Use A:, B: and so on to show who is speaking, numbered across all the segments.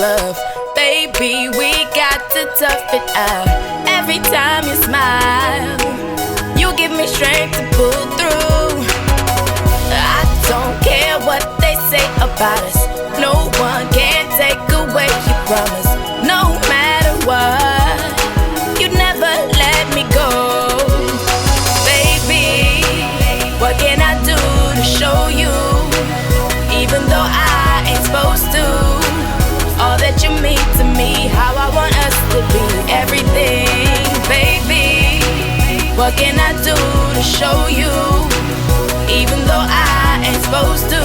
A: love. Baby, we got to tough it out. Every time you smile, you give me strength to pull through. I don't care what they say about us. No one can take away your promise. No matter what, you never let me go. Baby, what can I do to show you? Even though I ain't supposed to, all that you mean to me, how I want us to be, everything. Baby, what can I do to show you? Even though I ain't supposed to,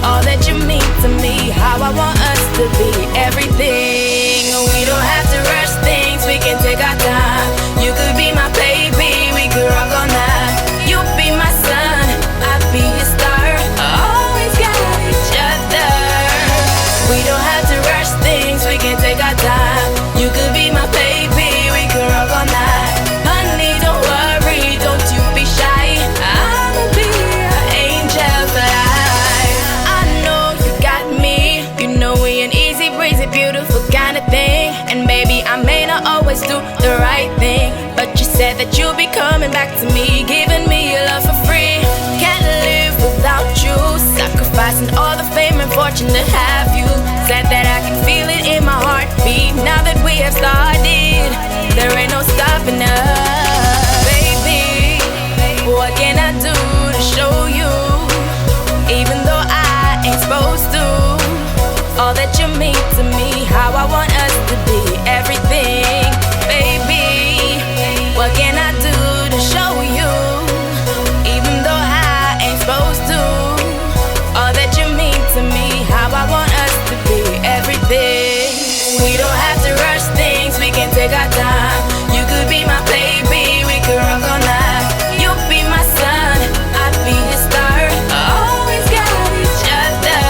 A: all that you mean to me, how I want us to be, everything. We don't have to rush things, we can take our time. You could be my baby, we could rock all night. You be my sun, I'd be your star. Always got each other. We don't have to rush things, we can take our time. You could be my baby, we could rock all night. Honey, don't worry, don't you be shy. I'ma be your angel for life. I know you got me, you know we an easy breezy, beautiful kind of thing. And baby, I may not always do the right thing, but you said that you'll be coming back to me, giving me your love for free. Can't live without you, sacrificing all the fame and fortune to have you. Said that I can feel it in my heartbeat. Now that we have started, there ain't no stopping us. Baby, what can I do to show you? Even though I ain't supposed to, all that you mean to me, how I want us to be, everything. Baby, what can I do to show you? Even though I ain't supposed to, all that you mean to me, how I want us to be, everything. We don't have to rush things, we can take our time. You could be my baby, we could rock all night. You be my sun, I'd be your star. Always got each other.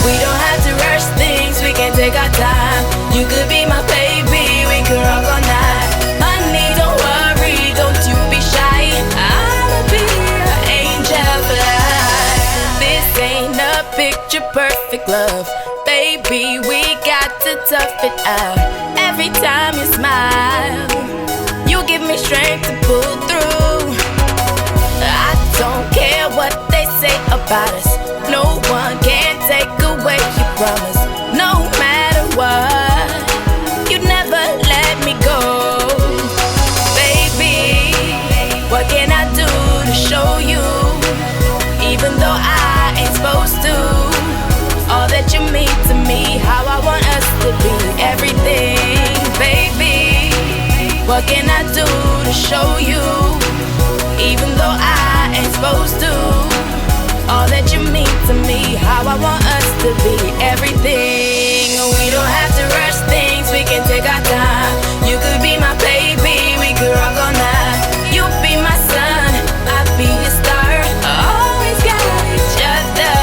A: We don't have to rush things, we can take our time. You could be my baby, we could rock all night. Honey, don't worry, don't you be shy. I'ma be your angel for life. This ain't a picture perfect love. Baby, we got to tough it out. Every time you smile, you give me strength to pull through. I don't care what they say about us. No one can take away your promise. No matter what, you never let me go. Baby, what can I do to show you? Even though I ain't supposed to, all that you mean to me, how I want us to be, everything. Baby, what can I do to show you? Even though I ain't supposed to, all that you mean to me, how I want us to be, everything. We don't have to rush things, we can take our time. You could be my baby, we could rock all night. You be my sun, I'd be your star. Always got each other.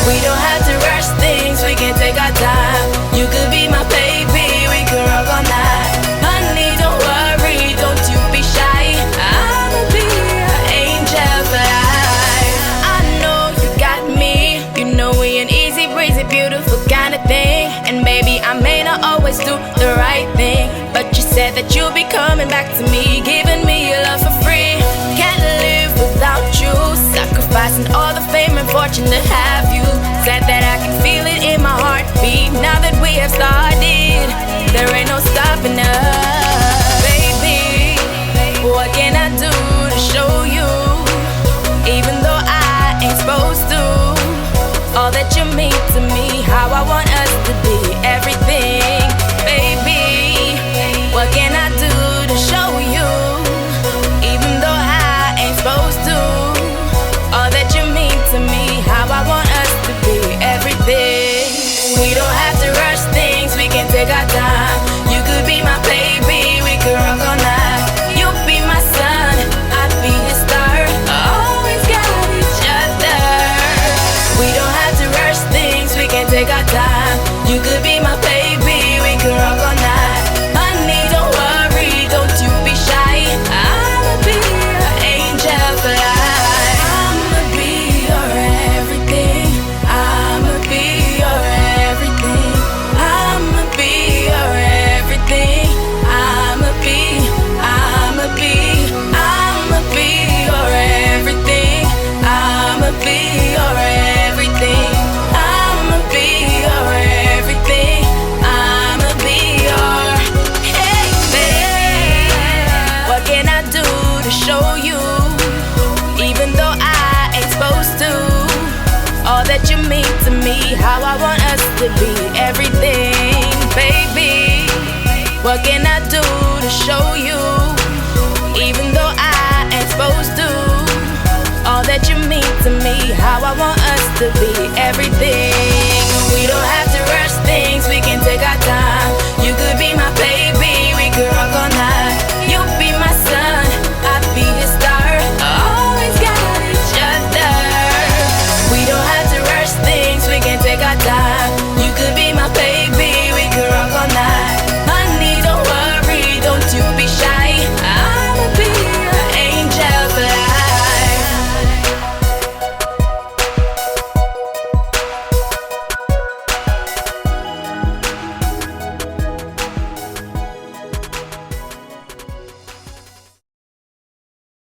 A: We don't have to rush things, we can take our time. You could be my baby, we could rock all night. Honey, don't worry, don't you be shy. I'ma be your angel for life. I know you got me, you know we an easy breezy, beautiful kind of thing. And baby, I may not always do the right thing, but you said that you'll be coming back to me, giving me your love for free. Can't live without you, sacrificing all the fame and fortune to have you. Said that I can feel it in my heartbeat. Now that we have started, there ain't no stopping us. Baby, what can I do to show you? Even though I ain't supposed to, all that you mean to me, how I want us to be, everything. Baby, what can I do to show you? Even though I ain't supposed to, all that you mean to me, how I want us to be, everything. We don't have to rush things, we can take our time. You could be my baby, we could rock all night. You be my sun, I'd be your star. Always got each other. We don't have to rush things, we can take our time. You could be my baby, we could rock all night. Honey, don't worry, don't you be shy. I'ma be your angel for life. I'ma be your everything. I'ma be your everything. What can I do to show you? Even though I ain't supposed to. All that you mean to me, how I want us to be every